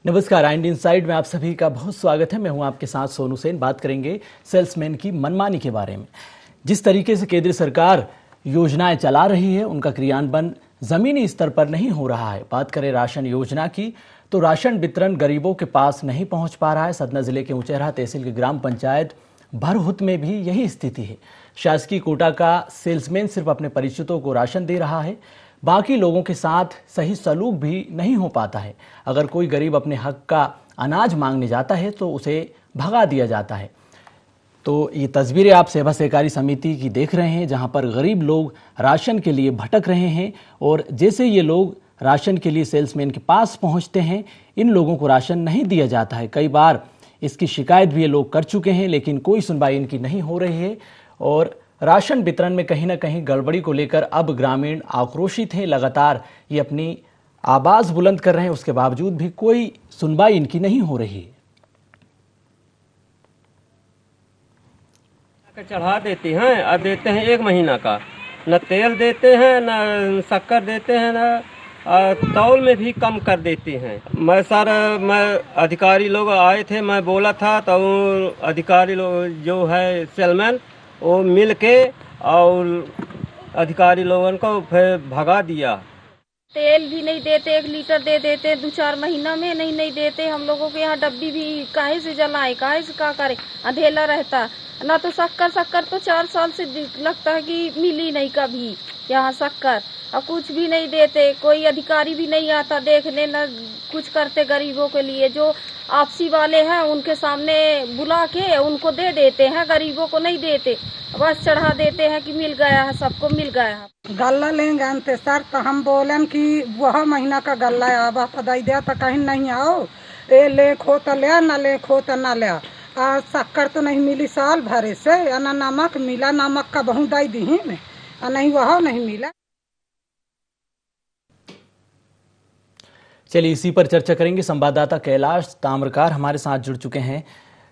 नमस्कार, आइंड इनसाइड में आप सभी का बहुत स्वागत है। मैं हूं आपके साथ सोनू सेन। बात करेंगे सेल्समैन की मनमानी के बारे में। जिस तरीके से केंद्र सरकार योजनाएं चला रही है उनका क्रियान्वयन जमीनी स्तर पर नहीं हो रहा है। बात करें राशन योजना की तो राशन वितरण गरीबों के पास नहीं पहुंच पा रहा है। सतना जिले के ऊंचेहरा तहसील की ग्राम पंचायत भरहुत में भी यही स्थिति है। शासकीय कोटा का सेल्समैन सिर्फ अपने परिचितों को राशन दे रहा है, बाकी लोगों के साथ सही सलूक भी नहीं हो पाता है। अगर कोई गरीब अपने हक का अनाज मांगने जाता है तो उसे भगा दिया जाता है। तो ये तस्वीरें आप सेवा सहकारी समिति की देख रहे हैं, जहां पर गरीब लोग राशन के लिए भटक रहे हैं और जैसे ये लोग राशन के लिए सेल्समैन के पास पहुंचते हैं, इन लोगों को राशन नहीं दिया जाता है। कई बार इसकी शिकायत भी ये लोग कर चुके हैं, लेकिन कोई सुनवाई इनकी नहीं हो रही है और राशन वितरण में कहीं ना कहीं गड़बड़ी को लेकर अब ग्रामीण आक्रोशित हैं। लगातार ये अपनी आवाज बुलंद कर रहे हैं, उसके बावजूद भी कोई सुनवाई इनकी नहीं हो रही है। चढ़ा देते हैं और देते हैं 1 महीना का, न तेल देते हैं न शक्कर देते हैं, न तौल में भी कम कर देते हैं। मैं अधिकारी लोग आए थे, मैं बोला था तो अधिकारी लोग जो है सेलमैन वो मिल के और अधिकारी लोगों को फिर भगा दिया। तेल भी नहीं देते, 1 लीटर दे देते 2-4 महीना में, नहीं देते। हम लोगों के यहाँ डब्बी भी काहे से जलाए, काहे से का करे, अंधेला रहता ना। तो शक्कर तो 4 साल से लगता है कि मिली नहीं कभी यहाँ शक्कर, और कुछ भी नहीं देते। कोई अधिकारी भी नहीं आता देखने, न कुछ करते गरीबों के लिए। जो आपसी वाले हैं उनके सामने बुला के उनको दे देते हैं, गरीबों को नहीं देते, बस चढ़ा देते हैं कि मिल गया है, सबको मिल गया है। गल्ला लेंगे अंते सर, तो हम बोलें कि वह महीना का गल्ला आवा तो दे दिया, तो कहीं नहीं आओ, ए ले खो तो ले, न ले खो तो न ले। शक्कर तो नहीं मिली साल भरे से, न नमक मिला, नमक का बहुत दाई दी में, नहीं वह नहीं मिला। चलिए इसी पर चर्चा करेंगे। संवाददाता कैलाश ताम्रकार हमारे साथ जुड़ चुके हैं।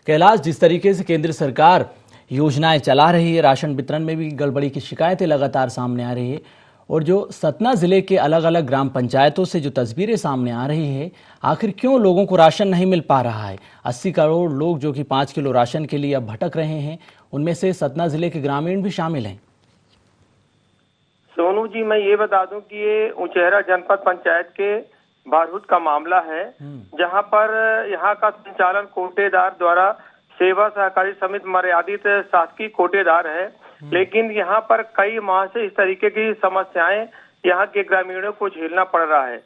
कैलाश, जिस तरीके से केंद्र सरकार योजनाएं चला रही है, राशन वितरण में भी गड़बड़ी की शिकायतें लगातार सामने आ रही है और जो सतना जिले के अलग अलग ग्राम पंचायतों से जो तस्वीरें सामने आ रही है, आखिर क्यों लोगों को राशन नहीं मिल पा रहा है? 80 करोड़ लोग जो कि 5 किलो राशन के लिए अब भटक रहे हैं, उनमें से सतना जिले के ग्रामीण भी शामिल हैं। सोनू जी, मैं ये बता दूं कि ये ऊंचेहरा जनपद पंचायत के भरहुत का मामला है, जहां पर यहाँ का संचालन कोटेदार द्वारा सेवा सहकारी समिति मर्यादित शासकीय कोटेदार है। लेकिन यहाँ पर कई माह से इस तरीके की समस्याएं यहाँ के ग्रामीणों को झेलना पड़ रहा है।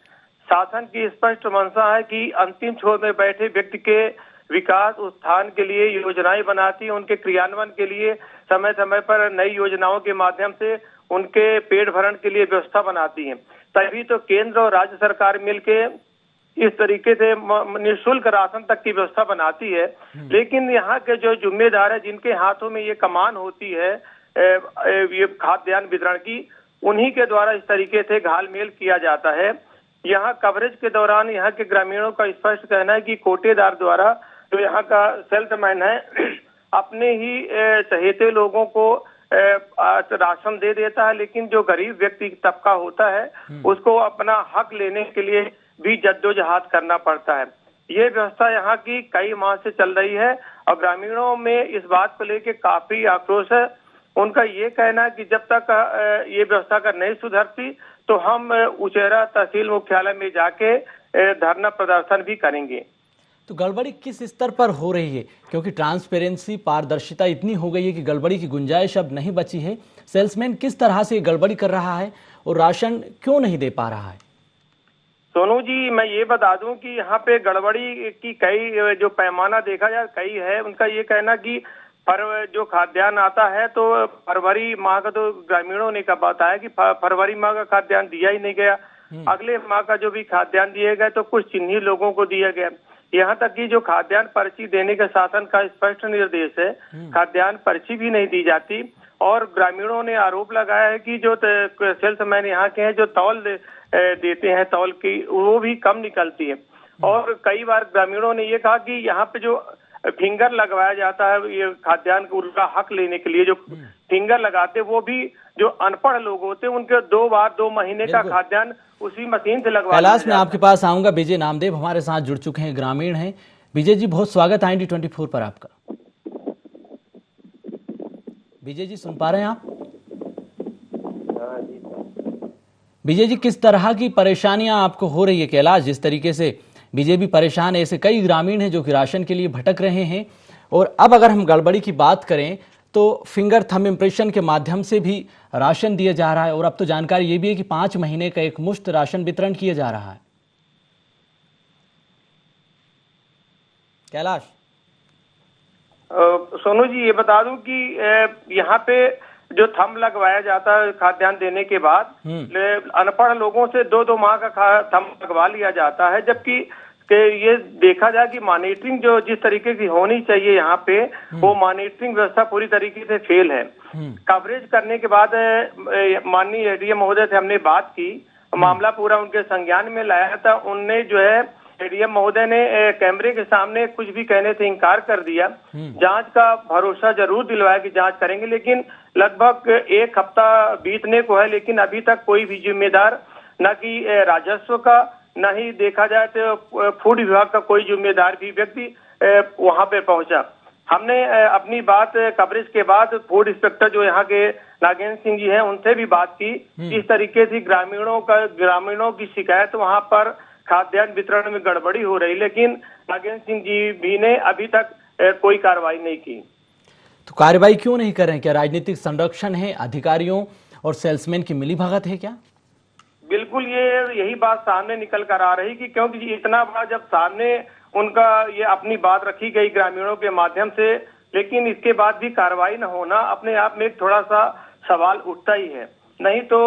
शासन की स्पष्ट मंशा है कि अंतिम छोर में बैठे व्यक्ति के विकास उत्थान के लिए योजनाएं बनाती है, उनके क्रियान्वयन के लिए समय समय पर नई योजनाओं के माध्यम से उनके पेट भरण के लिए व्यवस्था बनाती है। तभी तो केंद्र और राज्य सरकार मिलके इस तरीके से निःशुल्क राशन तक की व्यवस्था बनाती है। लेकिन यहाँ के जो जिम्मेदार है, जिनके हाथों में ये कमान होती है ये खाद्यान्न वितरण की, उन्हीं के द्वारा इस तरीके से घालमेल किया जाता है। यहाँ कवरेज के दौरान यहाँ के ग्रामीणों का स्पष्ट कहना है कि कोटेदार द्वारा जो यहाँ का सेल्समैन है अपने ही चहेते लोगों को राशन दे देता है, लेकिन जो गरीब व्यक्ति तबका होता है उसको अपना हक लेने के लिए भी जद्दोजहद करना पड़ता है। ये व्यवस्था यहाँ की कई माह से चल रही है और ग्रामीणों में इस बात को लेकर काफी आक्रोश है। उनका ये कहना है कि जब तक ये व्यवस्था कर नहीं सुधरती तो हम ऊंचेहरा तहसील मुख्यालय में जाके धरना प्रदर्शन भी करेंगे। तो गड़बड़ी किस स्तर पर हो रही है? क्योंकि ट्रांसपेरेंसी, पारदर्शिता इतनी हो गई है कि गड़बड़ी की गुंजाइश अब नहीं बची है। सेल्समैन किस तरह से गड़बड़ी कर रहा है और राशन क्यों नहीं दे पा रहा है? सोनू जी, मैं ये बता दूं कि यहाँ पे गड़बड़ी की कई जो पैमाना देखा जाए कई है। उनका ये कहना कि जो खाद्यान्न आता है तो फरवरी माह का तो ग्रामीणों ने बताया कि फरवरी माह का खाद्यान्न दिया ही नहीं गया। अगले माह का जो भी खाद्यान्न दिए गए तो कुछ चिन्हित लोगों को दिया गया। यहाँ तक कि जो खाद्यान्न पर्ची देने का शासन का स्पष्ट निर्देश है, खाद्यान्न पर्ची भी नहीं दी जाती। और ग्रामीणों ने आरोप लगाया है कि जो सेल्समैन यहाँ के हैं जो तौल देते हैं, तौल की वो भी कम निकलती है। और कई बार ग्रामीणों ने ये कहा कि यहाँ पे जो फिंगर लगवाया जाता है ये खाद्यान्न उनका हक लेने के लिए, जो फिंगर लगाते वो भी जो अनपढ़ लोग होते हैं उनके 2 बार 2 महीने का खाद्यान्न उसी मशीन से लगवा कैलाश, लिया मैं आपके पास आऊंगा। विजय नामदेव हमारे साथ जुड़ चुके हैं, ग्रामीण हैं। विजय जी, बहुत स्वागत है IND24 पर आपका। विजय जी, सुन पा रहे हैं आप? विजय जी, किस तरह की परेशानियां आपको हो रही है? कैलाश, जिस तरीके से विजय भी परेशान है, ऐसे कई ग्रामीण हैं जो कि राशन के लिए भटक रहे हैं। और अब अगर हम गड़बड़ी की बात करें तो फिंगर थंब इम्प्रेशन के माध्यम से भी राशन दिया जा रहा है, और अब तो जानकारी ये भी है कि 5 महीने का एक मुश्त राशन वितरण किया जा रहा है। कैलाश, सोनू जी, ये बता दूं कि यहाँ पे जो थंब लगवाया जाता है खाद्यान्न देने के बाद, अनपढ़ लोगों से 2-2 माह का थंब लगवा लिया जाता है, जबकि ये देखा जाए कि मॉनिटरिंग जो जिस तरीके की होनी चाहिए यहाँ पे, वो मॉनिटरिंग व्यवस्था पूरी तरीके से फेल है। कवरेज करने के बाद माननीय एडीएम महोदय से हमने बात की, मामला पूरा उनके संज्ञान में लाया था। उनने जो है एडीएम महोदय ने कैमरे के सामने कुछ भी कहने से इनकार कर दिया। जांच का भरोसा जरूर दिलवाया कि जांच करेंगे, लेकिन लगभग 1 हफ्ता बीतने को है, लेकिन अभी तक कोई भी जिम्मेदार, न कि राजस्व का, न ही देखा जाए तो फूड विभाग का कोई जिम्मेदार भी व्यक्ति वहां पे पहुंचा। हमने अपनी बात कवरेज के बाद फूड इंस्पेक्टर जो यहाँ के नागेंद्र सिंह जी हैं, उनसे भी बात की। इस तरीके से ग्रामीणों की शिकायत वहां पर खाद्यान्न वितरण में गड़बड़ी हो रही, लेकिन नागेंद्र सिंह जी भी ने अभी तक कोई कार्रवाई नहीं की। तो कार्रवाई क्यों नहीं कर रहे हैं? क्या राजनीतिक संरक्षण है, अधिकारियों और सेल्समैन की मिलीभगत है क्या? बिल्कुल, यही बात सामने निकल कर आ रही कि क्योंकि इतना बड़ा जब सामने उनका ये अपनी बात रखी गई ग्रामीणों के माध्यम से, लेकिन इसके बाद भी कार्रवाई न होना अपने आप में एक थोड़ा सा सवाल उठता ही है। नहीं तो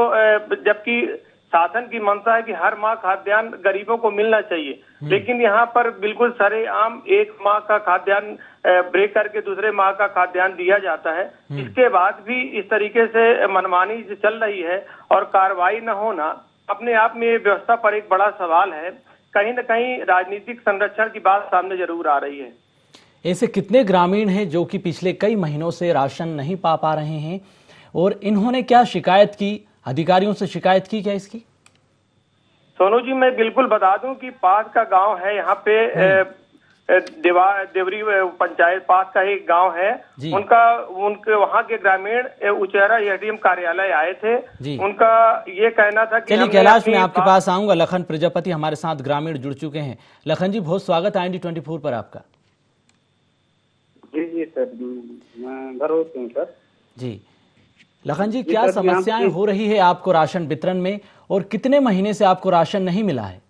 जबकि शासन की मंशा है कि हर माह खाद्यान्न गरीबों को मिलना चाहिए, लेकिन यहाँ पर बिल्कुल सरेआम 1 माह का खाद्यान्न ब्रेक करके दूसरे माह का खाद्यान्न दिया जाता है। इसके बाद भी इस तरीके से मनमानी चल रही है और कार्रवाई न होना अपने आप में व्यवस्था पर एक बड़ा सवाल है। कहीं न कहीं राजनीतिक संरक्षण की बात सामने जरूर आ रही है। ऐसे कितने ग्रामीण हैं जो कि पिछले कई महीनों से राशन नहीं पा रहे हैं, और इन्होंने क्या शिकायत की, अधिकारियों से शिकायत की क्या इसकी? सोनू जी, मैं बिल्कुल बता दूं कि पास का गांव है यहाँ पे, देवरी पंचायत पास का एक गांव है। उनके वहाँ के ग्रामीण उचेहरा एडीएम कार्यालय आए थे। उनका ये कहना था कि चलिए कैलाश, मैं आपके पास आऊंगा। लखन प्रजापति हमारे साथ ग्रामीण जुड़ चुके हैं। लखन जी, बहुत स्वागत है IND24 पर आपका। जी सर, मैं भरोसे हूँ सर। जी लखन जी, क्या समस्याएं हो रही है आपको राशन वितरण में, और कितने महीने से आपको राशन नहीं मिला है?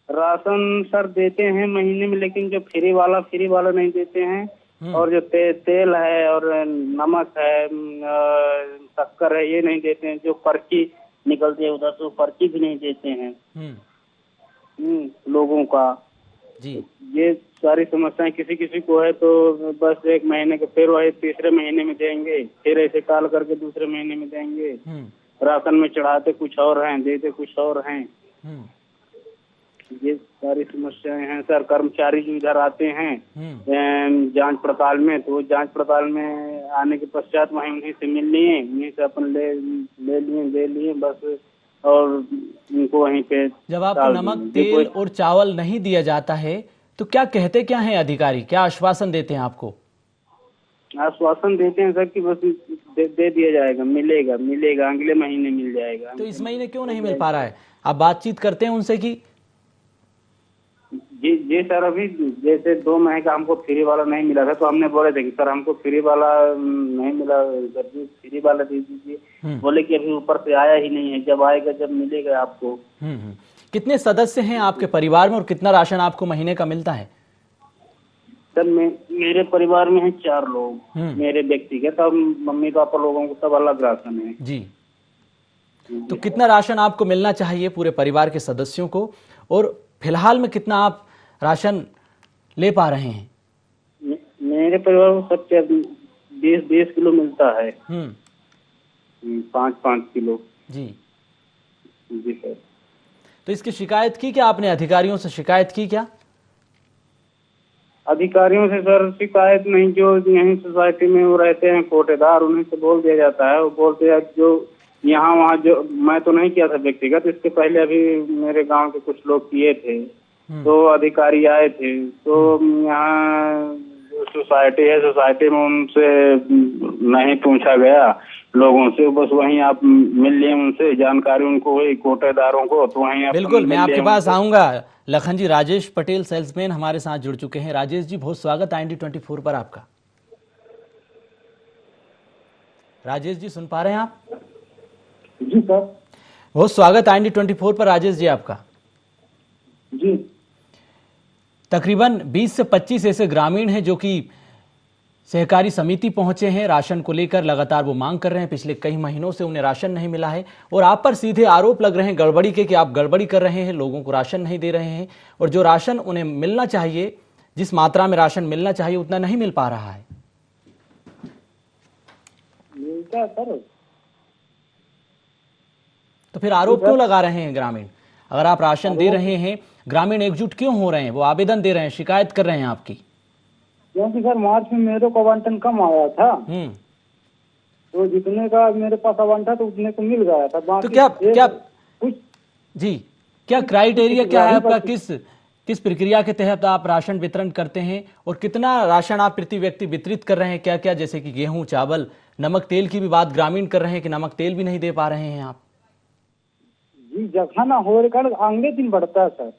राशन सर देते हैं महीने में, लेकिन जो फ्री वाला नहीं देते हैं, और जो तेल है और नमक है, शक्कर है, ये नहीं देते हैं। जो पर्ची निकलती है उधर से, पर्ची भी नहीं देते हैं लोगों का। जी, ये सारी समस्याएं किसी को है तो बस 1 महीने के, फिर वही तीसरे महीने में देंगे, फिर ऐसे टाल करके दूसरे महीने में देंगे। राशन में चढ़ाते कुछ और हैं, देते कुछ और हैं। ये सारी समस्याएं हैं सर। कर्मचारी जो इधर आते हैं जांच पड़ताल में, तो जांच पड़ताल में आने के पश्चात वहीं उन्हीं से मिल लिए, उन्हीं से अपन दे लिए बस, और उनको वहीं पे। जब आपको नमक, तेल और चावल नहीं दिया जाता है तो क्या कहते क्या हैं अधिकारी, क्या आश्वासन देते हैं आपको? आश्वासन देते हैं सर कि बस दे दिया जाएगा, मिलेगा अगले महीने मिल जाएगा। तो इस महीने क्यों नहीं मिल पा रहा है? आप बातचीत करते हैं उनसे कि? जी सर, अभी जैसे 2 महीने का हमको फ्री वाला नहीं मिला था, तो हमने बोले थे कि सर हमको फ्री वाला नहीं मिला, फ्री वाला दे दीजिए। बोले कि अभी ऊपर से आया ही नहीं है, जब आएगा जब मिलेगा आपको। कितने सदस्य हैं आपके परिवार में, और कितना राशन आपको महीने का मिलता है? सर मेरे परिवार में है 4 लोग, मेरे व्यक्तिगत, और मम्मी पापा लोगों को सब अलग राशन है। जी, तो कितना राशन आपको मिलना चाहिए पूरे परिवार के सदस्यों को, और फिलहाल में कितना आप राशन ले पा रहे हैं? मेरे परिवार को सब 20 किलो मिलता है। 5 किलो। जी सर। तो इसकी शिकायत की क्या आपने? अधिकारियों से शिकायत की क्या? अधिकारियों से सर शिकायत नहीं, जो यहीं सोसाइटी में वो रहते हैं कोटेदार, उन्हीं से बोल दिया जाता है। वो बोलते हैं जो यहाँ वहाँ जो मैं तो नहीं किया था व्यक्तिगत, इसके पहले अभी मेरे गांव के कुछ लोग किए थे, तो अधिकारी आए थे, तो यहाँ जो सोसाइटी है, सोसाइटी में उनसे नहीं पूछा गया लोगों से, बस वहीं आप मिल लिए उनसे, जानकारी उनको हुई कोटेदारों को, तो वहीं आप बिल्कुल, मैं मिल आपके लिए पास उनसे। आऊंगा। लखन जी, राजेश पटेल सेल्समैन हमारे साथ जुड़ चुके हैं। राजेश जी, बहुत स्वागत IND 24 पर आपका। राजेश जी, सुन पा रहे हैं आप? जी सर। बहुत स्वागत IND 24 पर राजेश जी आपका। जी तकरीबन 20 से 25 ऐसे ग्रामीण हैं जो कि सहकारी समिति पहुंचे हैं राशन को लेकर। लगातार वो मांग कर रहे हैं, पिछले कई महीनों से उन्हें राशन नहीं मिला है और आप पर सीधे आरोप लग रहे हैं गड़बड़ी के कि आप गड़बड़ी कर रहे हैं, लोगों को राशन नहीं दे रहे हैं और जो राशन उन्हें मिलना चाहिए, जिस मात्रा में राशन मिलना चाहिए उतना नहीं मिल पा रहा है। मिलता है सर। तो फिर आरोप क्यों लगा रहे हैं ग्रामीण? अगर आप राशन दे रहे हैं, ग्रामीण एकजुट क्यों हो रहे हैं? वो आवेदन दे रहे हैं, शिकायत कर रहे हैं आपकी। क्योंकि सर मार्च में मेरे को आवंटन कम आया था, तो जितने का मेरे पास आवंटन तो उतने को मिल गया था। तो क्या कुछ जी, क्या क्राइटेरिया क्या है आपका? किस प्रक्रिया के तहत आप राशन वितरण करते हैं और कितना राशन आप प्रति व्यक्ति वितरित कर रहे हैं? क्या क्या, जैसे कि गेहूं, चावल, नमक, तेल की भी बात ग्रामीण कर रहे हैं कि नमक तेल भी नहीं दे पा रहे हैं आप। जी जगह ना हो कर आगे दिन बढ़ता है सर।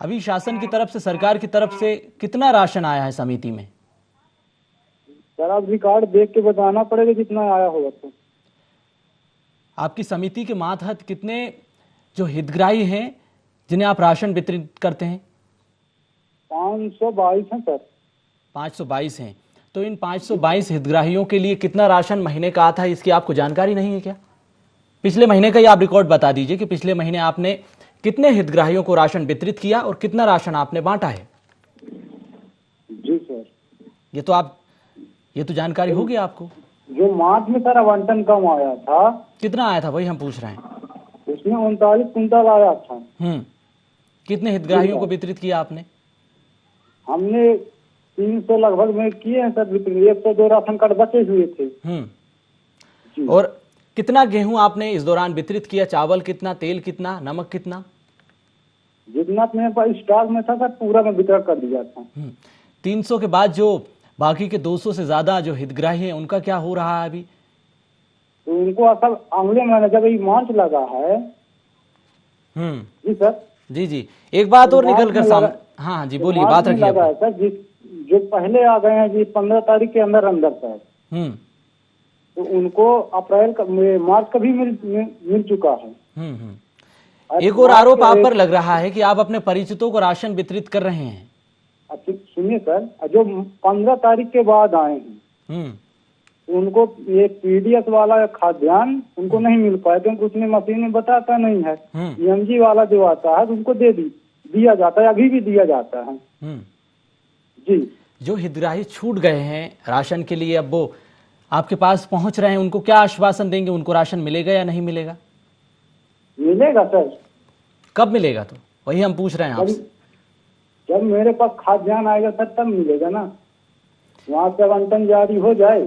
अभी शासन की तरफ से, सरकार की तरफ से कितना राशन आया है समिति में? सर आप रिकॉर्ड देख के बताना पड़ेगा जितना आया होगा। तो आपकी समिति के मातहत कितने जो हितग्राही हैं जिन्हें आप राशन वितरित करते हैं? 522 हैं सर। 522 हैं। तो इन 522 हितग्राहियों के लिए कितना राशन महीने का आता है, इसकी आपको जानकारी नहीं है क्या? पिछले महीने का ही आप रिकॉर्ड बता दीजिए कि पिछले महीने आपने कितने हितग्राहियों को राशन वितरित किया और कितना राशन आपने बांटा है। जी सर। ये तो जानकारी होगी आपको। जो मार्च में सर आवंटन कम आया था, कितना आया था वही हम पूछ रहे हैं। उसमें 39 कुंटल आया था। कितने हितग्राहियों को वितरित किया आपने? हमने 300 लगभग में किए हैं सर वितरित। 102 राशन कार्ड बचे हुए थे। और कितना गेहूं आपने इस दौरान वितरित किया? चावल कितना, तेल कितना, नमक कितना? जितना मेरे पास स्टॉक में था सर पूरा मैं वितरण कर दिया था। 300 के बाद जो बाकी के 200 से ज्यादा जो हितग्राही हैं उनका क्या हो रहा है अभी? तो उनको असल अगले महीने जब ये मार्च लगा है। जी सर। जी, एक बात और निकल कर सामने। हाँ जी, बोलिए, बात रखिए लगा है सर। जो पहले आ गए हैं जी 15 तारीख के अंदर सर, तो उनको अप्रैल का, मार्च का भी मिल चुका है। एक और आरोप आप पर लग रहा है कि आप अपने परिचितों को राशन वितरित कर रहे हैं। सुनिए सर, जो 15 तारीख के बाद आए हैं उनको ये पीडीएस वाला खाद्यान्न उनको नहीं मिल पाया, क्योंकि उसमें मशीन में बताता नहीं है। EMG वाला जो आता है उनको दिया जाता है, अभी भी दिया जाता है। जी, जो हितग्राही छूट गए हैं राशन के लिए, अब वो आपके पास पहुंच रहे हैं, उनको क्या आश्वासन देंगे? उनको राशन मिलेगा या नहीं मिलेगा? मिलेगा सर। कब मिलेगा? तो वही हम पूछ रहे हैं आपसे। जब मेरे पास खाद्यान्न आएगा सर तब मिलेगा ना, वहां से आवंटन जारी हो जाए।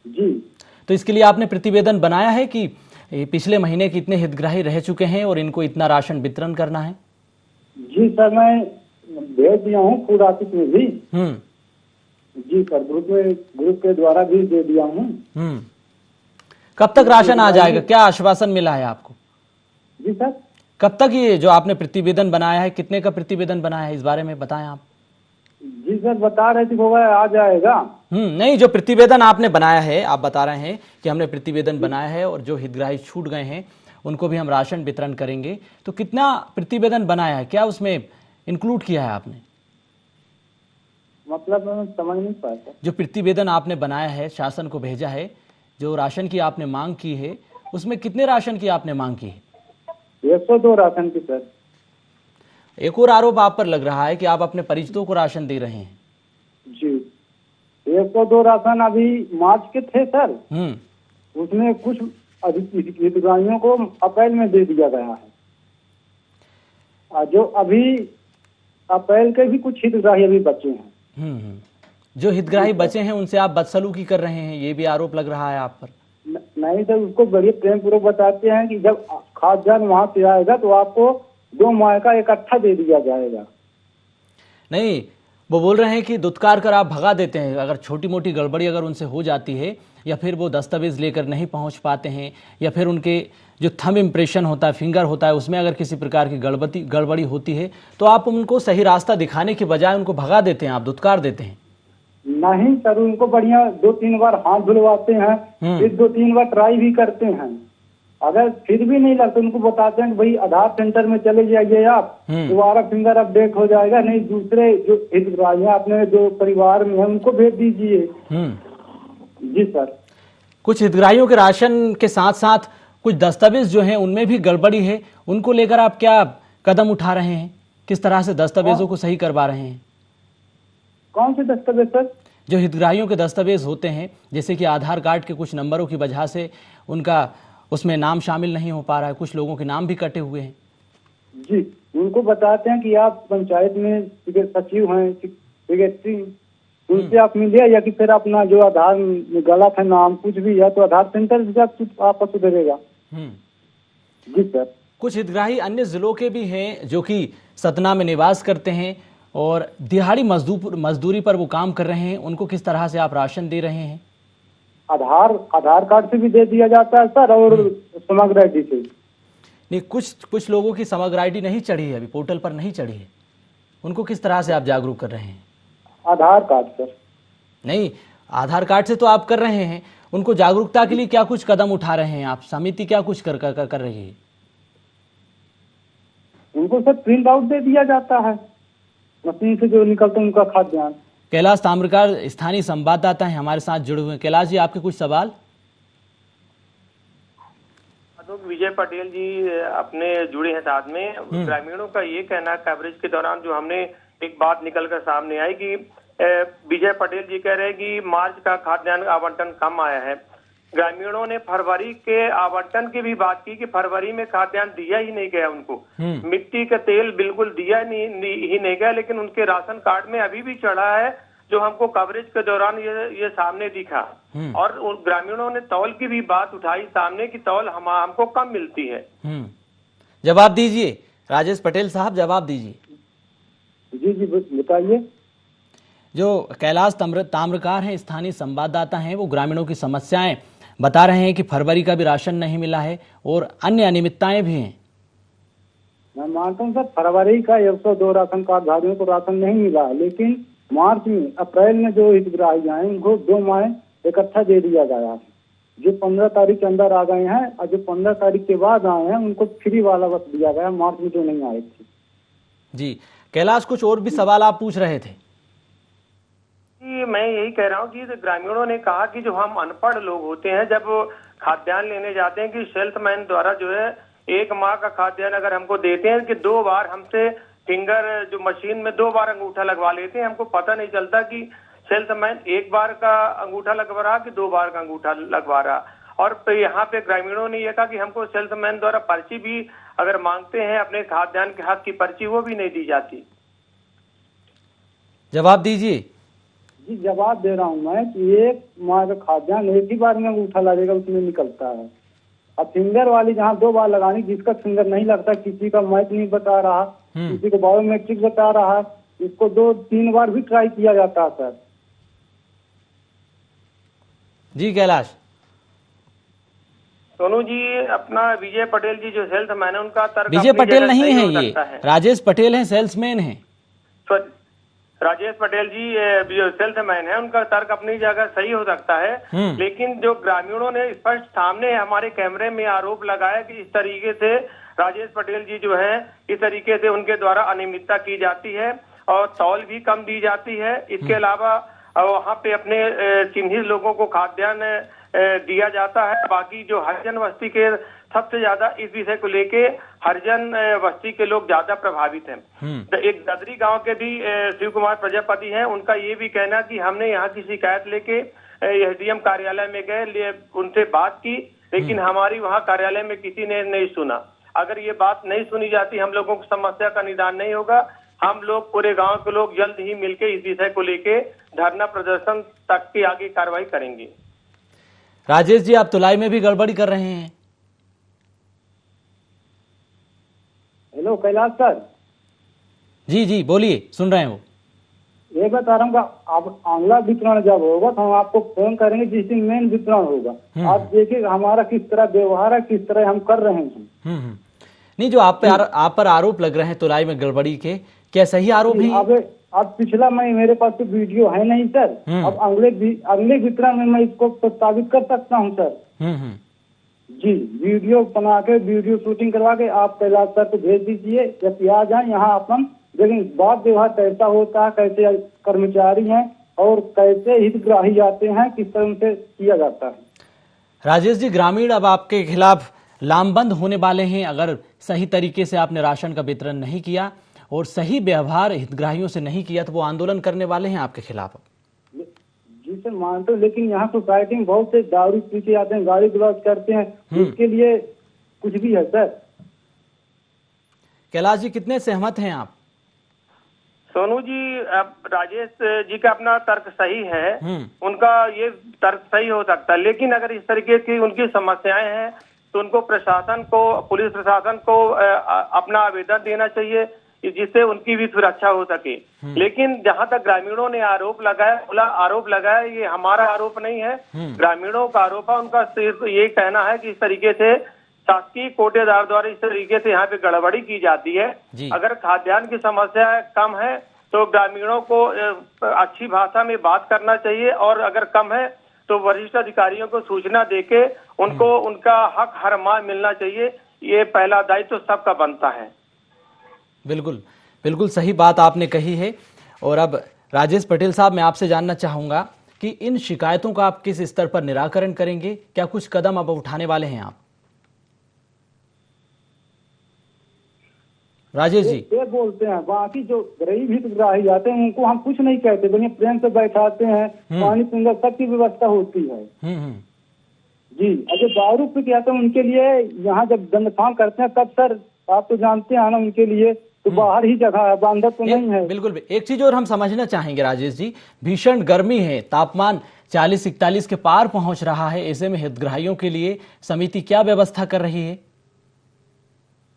जी। तो इसके लिए आपने प्रतिवेदन बनाया है कि पिछले महीने कितने हितग्राही रह चुके हैं और इनको इतना राशन वितरण करना है? जी सर, मैं भेज दिया हूँ फूड ऑफिस में भी। जी सर, ग्रुप के द्वारा भी दे दिया हूँ। कब तक राशन आ जाएगा? क्या आश्वासन मिला है आपको? जी सर। कब तक ये जो आपने प्रतिवेदन बनाया है, कितने का प्रतिवेदन बनाया है, इस बारे में बताएं आप। जी सर, बता रहे थे वो आ जाएगा। नहीं, जो प्रतिवेदन आपने बनाया है, आप बता रहे हैं कि हमने प्रतिवेदन बनाया है और जो हितग्राही छूट गए हैं उनको भी हम राशन वितरण करेंगे, तो कितना प्रतिवेदन बनाया है? क्या उसमें इंक्लूड किया है आपने? मतलब मैं समझ नहीं पाया। जो प्रतिवेदन आपने बनाया है, शासन को भेजा है, जो राशन की आपने मांग की है, उसमें कितने राशन की आपने मांग की है? 102 राशन की सर। एक और आरोप आप पर लग रहा है कि आप अपने परिचितों को राशन दे रहे हैं। जी, 102 राशन अभी मार्च के थे सर। उसमें कुछ हितग्राहियों को अप्रैल में दे दिया गया है। जो अभी अप्रैल के भी कुछ हितग्राही अभी बचे हैं। जो हितग्राही बचे हैं उनसे आप बदसलूकी कर रहे हैं, ये भी आरोप लग रहा है आप पर। नहीं सर, उसको बड़े प्रेम पूर्वक बताते हैं कि जब खाद्यान्न वहाँ पे आएगा तो आपको 2 माह का इकट्ठा दे दिया जाएगा। नहीं, वो बोल रहे हैं कि दुत्कार कर आप भगा देते हैं, अगर छोटी मोटी गड़बड़ी अगर उनसे हो जाती है या फिर वो दस्तावेज लेकर नहीं पहुंच पाते हैं या फिर उनके जो थंब इम्प्रेशन होता है, फिंगर होता है, उसमें अगर किसी प्रकार की गड़बड़ी होती है तो आप उनको सही रास्ता दिखाने के बजाय उनको भगा देते हैं, आप दुत्कार देते हैं। नहीं सर, उनको बढ़िया 2-3 बार हाथ धुलवाते हैं, फिर 2-3 बार ट्राई भी करते हैं। अगर फिर भी नहीं लगता उनको बताते हैं कि भाई आधार सेंटर में चले जाइए, आप दोबारा फिंगर अपडेट हो जाएगा, नहीं दूसरे जो हितग्राही हैं अपने जो परिवार में है उनको भेज दीजिए। जी सर। कुछ हितग्राहियों के राशन के साथ साथ कुछ दस्तावेज जो हैं उनमें भी गड़बड़ी है, उनको लेकर आप क्या कदम उठा रहे हैं, किस तरह से दस्तावेजों को सही करवा रहे हैं? कौन से दस्तावेज सर? जो हितग्राहियों के दस्तावेज होते हैं, जैसे कि आधार कार्ड के कुछ नंबरों की वजह से उनका उसमें नाम शामिल नहीं हो पा रहा है, कुछ लोगों के नाम भी कटे हुए हैं। जी, उनको बताते हैं कि आप पंचायत में सचिव हैं, सेक्रेटरी, उनसे आप मिलिए, या कि फिर अपना जो आधार में गलत है नाम कुछ भी है तो आधार सेंटर से आपको सुधरेगा। जी सर। कुछ हितग्राही अन्य जिलों के भी हैं जो कि सतना में निवास करते हैं और दिहाड़ी मजदूरी पर वो काम कर रहे हैं, उनको किस तरह से आप राशन दे रहे हैं? आधार कार्ड से भी दे दिया जाता है सर, और समग्र आईडी से। नहीं, कुछ लोगों की समग्र आईडी नहीं चढ़ी है, अभी पोर्टल पर नहीं चढ़ी है, उनको किस तरह से आप जागरूक कर रहे हैं? आधार कार्ड सर। नहीं, आधार कार्ड से तो आप कर रहे हैं, उनको जागरूकता के लिए क्या कुछ कदम उठा रहे हैं आप? समिति क्या कुछ कर रही है? उनको सर प्रिंट आउट दे दिया जाता है, मशीन से जो निकलता है उनका खाद्यान्न। कैलाश ताम्रकार स्थानीय संवाददाता हैं, हमारे साथ जुड़े हुए हैं। कैलाश जी, आपके कुछ सवाल? विजय पटेल जी अपने जुड़े हैं साथ में। ग्रामीणों का ये कहना कवरेज के दौरान जो हमने एक बात निकलकर सामने आई कि विजय पटेल जी कह रहे हैं कि मार्च का खाद्यान्न आवंटन कम आया है। ग्रामीणों ने फरवरी के आवंटन की भी बात की कि फरवरी में खाद्यान्न दिया ही नहीं गया उनको, मिट्टी का तेल बिल्कुल दिया ही नहीं गया, लेकिन उनके राशन कार्ड में अभी भी चढ़ा है, जो हमको कवरेज के दौरान ये सामने दिखा। और ग्रामीणों ने तौल की भी बात उठाई सामने कि तौल हमको कम मिलती है। जवाब दीजिए राजेश पटेल साहब, जवाब दीजिए। जी जी बताइए। जो कैलाश ताम्रकार हैं, स्थानीय संवाददाता हैं, वो ग्रामीणों की समस्याएं बता रहे हैं कि फरवरी का भी राशन नहीं मिला है और अन्य अनियमितताएं भी हैं। मैं मानता हूँ सर, फरवरी का 102 राशन कार्डधारियों को राशन नहीं मिला, लेकिन मार्च में अप्रैल में जो हितग्राही आए उनको 2 माह इकट्ठा दे दिया गया। जो 15 तारीख के अंदर आ गए हैं और जो 15 तारीख के बाद आए हैं उनको फ्री वाला बस दिया गया, मार्च में जो नहीं आए थे। जी कैलाश, कुछ और भी सवाल आप पूछ रहे थे? मैं यही कह रहा हूँ कि ग्रामीणों ने कहा कि जो हम अनपढ़ लोग होते हैं, जब खाद्यान्न लेने जाते हैं कि सेल्समैन द्वारा जो है 1 माह का खाद्यान्न अगर हमको देते हैं कि 2 बार हमसे फिंगर जो मशीन में 2 बार अंगूठा लगवा लेते हैं, हमको पता नहीं चलता कि सेल्समैन 1 बार का अंगूठा लगवा रहा कि 2 बार का अंगूठा लगवा रहा। और यहाँ पे ग्रामीणों ने यह कहा कि हमको सेल्समैन द्वारा पर्ची भी अगर मांगते हैं अपने खाद्यान्न के हक की पर्ची, वो भी नहीं दी जाती। जवाब दीजिए। जी जवाब दे रहा हूँ मैं कि 1 माह का खाद्यान्न एक ही बार में अंगूठा लगेगा, उसमें निकलता है। अब फिंगर वाली जहाँ 2 बार लगानी, जिसका फिंगर नहीं लगता, किसी का मैच नहीं बता रहा, किसी को बायोमेट्रिक बता रहा है, इसको 2-3 बार भी ट्राई किया जाता है सर। जी कैलाश। सोनू जी, अपना विजय पटेल जी जो सेल्समैन है उनका तर्क विजय पटेल नहीं है, ये राजेश पटेल हैं, सेल्समैन हैं। राजेश पटेल जी जो सेल्समैन है उनका तर्क अपनी जगह सही हो सकता है, लेकिन जो ग्रामीणों ने स्पष्ट सामने हमारे कैमरे में आरोप लगाया कि इस तरीके से राजेश पटेल जी जो है इस तरीके से उनके द्वारा अनियमितता की जाती है और तौल भी कम दी जाती है। इसके अलावा वहाँ पे अपने चिन्हित लोगों को खाद्यान्न दिया जाता है। बाकी जो हरिजन बस्ती के सबसे ज्यादा इस विषय को लेके हरिजन बस्ती के लोग ज्यादा प्रभावित हैं। एक ददरी गांव के भी शिव कुमार प्रजापति हैं, उनका ये भी कहना कि हमने यहाँ की शिकायत लेके एसडीएम कार्यालय में गए, उनसे बात की, लेकिन हमारी वहाँ कार्यालय में किसी ने नहीं सुना। अगर ये बात नहीं सुनी जाती, हम लोगों को समस्या का निदान नहीं होगा। हम लोग पूरे गांव के लोग जल्द ही मिलके इस विषय को लेके धरना प्रदर्शन तक की आगे कार्रवाई करेंगे। राजेश जी, आप तुलाई में भी गड़बड़ी कर रहे हैं। Hello Kailash sir. जी जी बोलिए, सुन रहे हैं। वो ये बता रहा हूँ कि आप अगला वितरण जब होगा तो हम आपको फोन करेंगे जिस दिन मेन वितरण होगा। आप देखिए हमारा किस तरह व्यवहार है, किस तरह हम कर रहे हैं। नहीं, जो आप पर आरोप लग रहे हैं तुलाई में गड़बड़ी के, क्या सही आरोप है? अब पिछला मैं मेरे पास तो वीडियो है नहीं सर। अब अगले वितरण में मैं इसको प्रस्तावित कर सकता हूँ सर। जी, वीडियो बना के वीडियो शूटिंग करवा के आप कैलाश सर को भेज दीजिए, जब आ जाए यहाँ अपन। लेकिन बात व्यवहार कैसा होता है, कैसे कर्मचारी हैं और कैसे हितग्राही जाते हैं, किस तरह से किया जाता है। राजेश जी, ग्रामीण अब आपके खिलाफ लामबंद होने वाले हैं अगर सही तरीके से आपने राशन का वितरण नहीं किया और सही व्यवहार हितग्राहियों से नहीं किया, तो वो आंदोलन करने वाले हैं आपके खिलाफ। जी सर, मानते हो, लेकिन यहाँ सोसाइटी में बहुत से दारू पी के आते हैं, गाली गलौज करते हैं, उसके लिए कुछ भी है सर। कैलाश जी, कितने सहमत हैं आप? सोनू जी, अब राजेश जी का अपना तर्क सही है, उनका ये तर्क सही हो सकता है, लेकिन अगर इस तरीके की उनकी समस्याएं हैं तो उनको प्रशासन को, पुलिस प्रशासन को अपना आवेदन देना चाहिए जिससे उनकी भी सुरक्षा हो सके। लेकिन जहां तक ग्रामीणों ने आरोप लगाया, खुला आरोप लगाया, ये हमारा आरोप नहीं है, ग्रामीणों का आरोप है। उनका सिर्फ ये कहना है कि इस तरीके से शासकीय कोटेदार द्वारा इस तरीके से यहाँ पे गड़बड़ी की जाती है। अगर खाद्यान्न की समस्या कम है तो ग्रामीणों को अच्छी भाषा में बात करना चाहिए, और अगर कम है तो वरिष्ठ अधिकारियों को सूचना देके उनको उनका हक हर माह मिलना चाहिए। ये पहला दायित्व तो सबका बनता है। बिल्कुल बिल्कुल सही बात आपने कही है। और अब राजेश पटेल साहब, मैं आपसे जानना चाहूंगा कि इन शिकायतों का आप किस स्तर पर निराकरण करेंगे? क्या कुछ कदम अब उठाने वाले हैं आप? राजेश जी, ये बोलते हैं, बाकी जो गरीब हितग्राही जाते हैं उनको हम कुछ नहीं कहते, बढ़िया प्रेम से बैठाते हैं, पानी पीने तक की व्यवस्था होती है। जी, अगर दारू पी के आते हैं उनके लिए यहाँ जब दंडफाड़ करते हैं तब सर आप तो जानते हैं ना, उनके लिए तो बाहर ही जगह है, बांधर तो नहीं है। बिल्कुल। एक चीज और हम समझना चाहेंगे राजेश जी, भीषण गर्मी है, तापमान 40-41 के पार पहुंच रहा है, ऐसे में हितग्राहियों के लिए समिति क्या व्यवस्था कर रही है?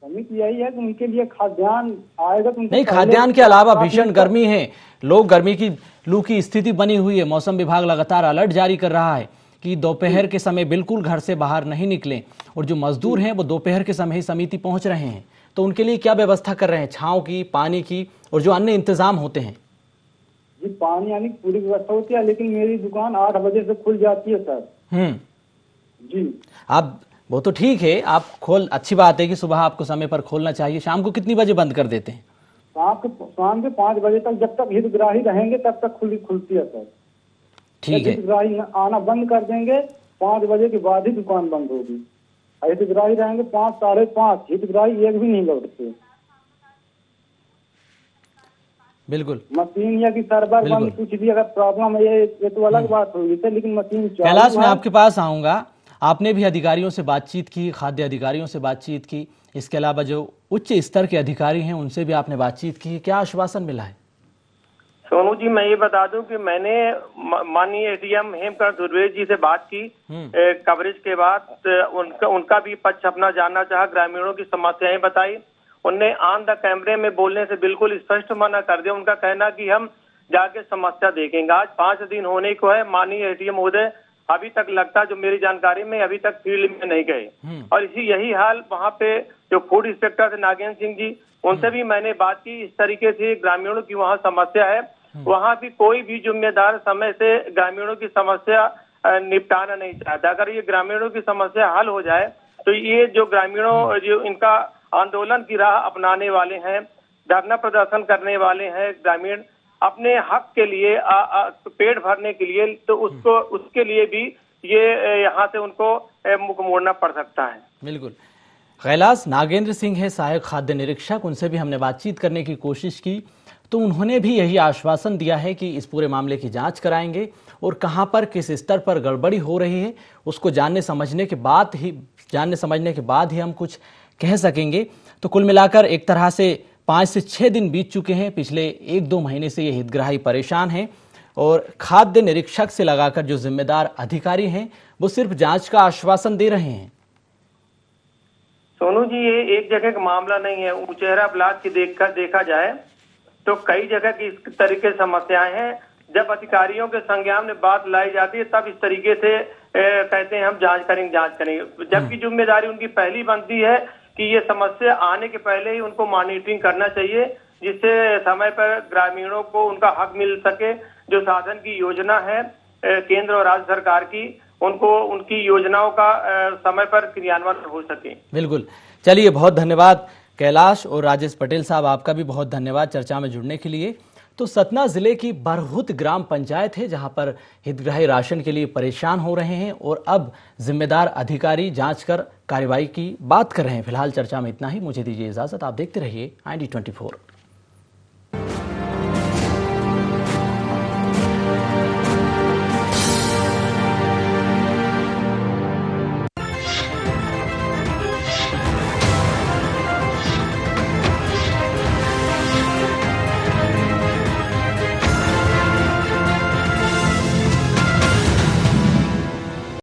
समिति यही है कि उनके लिए खाद्यान्न आएगा तो नहीं, खाद्यान्न के अलावा भीषण गर्मी है, लोग गर्मी की लू की स्थिति बनी हुई है। मौसम विभाग लगातार अलर्ट जारी कर रहा है कि दोपहर के समय बिल्कुल घर से बाहर नहीं निकलें, और जो मजदूर हैं वो दोपहर के समय ही समिति पहुंच रहे हैं, तो उनके लिए क्या व्यवस्था कर रहे हैं, छांव की, पानी की और जो अन्य इंतजाम होते हैं? जी, पानी यानी पूरी व्यवस्था होती है, लेकिन मेरी दुकान 8 बजे से खुल जाती है सर। जी, आप, वो तो ठीक है, आप अच्छी बात है कि सुबह आपको समय पर खोलना चाहिए। शाम को कितनी बजे बंद कर देते हैं? शाम के 5 बजे तक, जब तक हितग्राही रहेंगे तब तक खुलती है सर। ठीक है। हितग्राही आना बंद कर देंगे 5 बजे के बाद ही दुकान बंद होगी। हितग्राही रहेंगे 5, 5:30, हितग्राही एक भी नहीं लौटते। बिल्कुल। मशीन या कि सर्वर बंद, कुछ भी अगर प्रॉब्लम है ये तो अलग बात होगी सर, लेकिन मशीन कैलाश, मैं आपके पास आऊंगा। आपने भी अधिकारियों से बातचीत की, खाद्य अधिकारियों से बातचीत की, इसके अलावा जो उच्च स्तर के अधिकारी हैं उनसे भी आपने बातचीत की, क्या आश्वासन मिला है? सोनू जी, मैं ये बता दूं कि मैंने माननीय एडीएम हेमकांत दुर्वेदी जी से बात की कवरेज के बाद। उनका भी पक्ष अपना जानना चाहा, ग्रामीणों की समस्याएं बताई। उनने ऑन द कैमरे में बोलने से बिल्कुल स्पष्ट मना कर दिया। उनका कहना कि हम जाके समस्या देखेंगे। आज 5 दिन होने को है, माननीय एडीएम महोदय अभी तक लगता, जो मेरी जानकारी में, अभी तक फील्ड में नहीं गए। और यही हाल वहाँ पे जो फूड इंस्पेक्टर थे नागेंद्र सिंह जी, उनसे भी मैंने बात की। इस तरीके से ग्रामीणों की वहाँ समस्या है, वहाँ भी कोई भी जिम्मेदार समय से ग्रामीणों की समस्या निपटाना नहीं चाहता। अगर ये ग्रामीणों की समस्या हल हो जाए तो ये जो ग्रामीणों जो इनका आंदोलन की राह अपनाने वाले हैं, धरना प्रदर्शन करने वाले हैं ग्रामीण अपने हक के लिए, पेट भरने के लिए, तो उसके लिए भी ये यहाँ से उनको मुख मोड़ना पड़ सकता है। बिल्कुल। कैलाश, नागेंद्र सिंह है सहायक खाद्य निरीक्षक, उनसे भी हमने बातचीत करने की कोशिश की, तो उन्होंने भी यही आश्वासन दिया है कि इस पूरे मामले की जांच कराएंगे और कहां पर किस स्तर पर गड़बड़ी हो रही है उसको जानने समझने के बाद ही हम कुछ कह सकेंगे। तो कुल मिलाकर एक तरह से 5 से 6 दिन बीत चुके हैं, पिछले 1-2 महीने से ये हितग्राही परेशान हैं और खाद्य निरीक्षक से लगाकर जो जिम्मेदार अधिकारी हैं वो सिर्फ जांच का आश्वासन दे रहे हैं। सोनू जी, ये एक जगह का मामला नहीं है। उचेहरा ब्लॉक की देखा जाए तो कई जगह की इस तरीके से समस्याएं हैं। जब अधिकारियों के संज्ञान में बात लाई जाती है तब इस तरीके से कहते हैं हम जांच करेंगे, जबकि जिम्मेदारी उनकी पहली बनती है कि ये समस्या आने के पहले ही उनको मॉनिटरिंग करना चाहिए, जिससे समय पर ग्रामीणों को उनका हक मिल सके। जो साधन की योजना है केंद्र और राज्य सरकार की, उनको उनकी योजनाओं का समय पर क्रियान्वयन हो सके। बिल्कुल, चलिए बहुत धन्यवाद कैलाश और राजेश पटेल साहब, आपका भी बहुत धन्यवाद चर्चा में जुड़ने के लिए। तो सतना जिले की बरहुत ग्राम पंचायत है जहां पर हितग्राही राशन के लिए परेशान हो रहे हैं और अब जिम्मेदार अधिकारी जांच कर कार्रवाई की बात कर रहे हैं। फिलहाल चर्चा में इतना ही, मुझे दीजिए इजाजत। आप देखते रहिए IND24।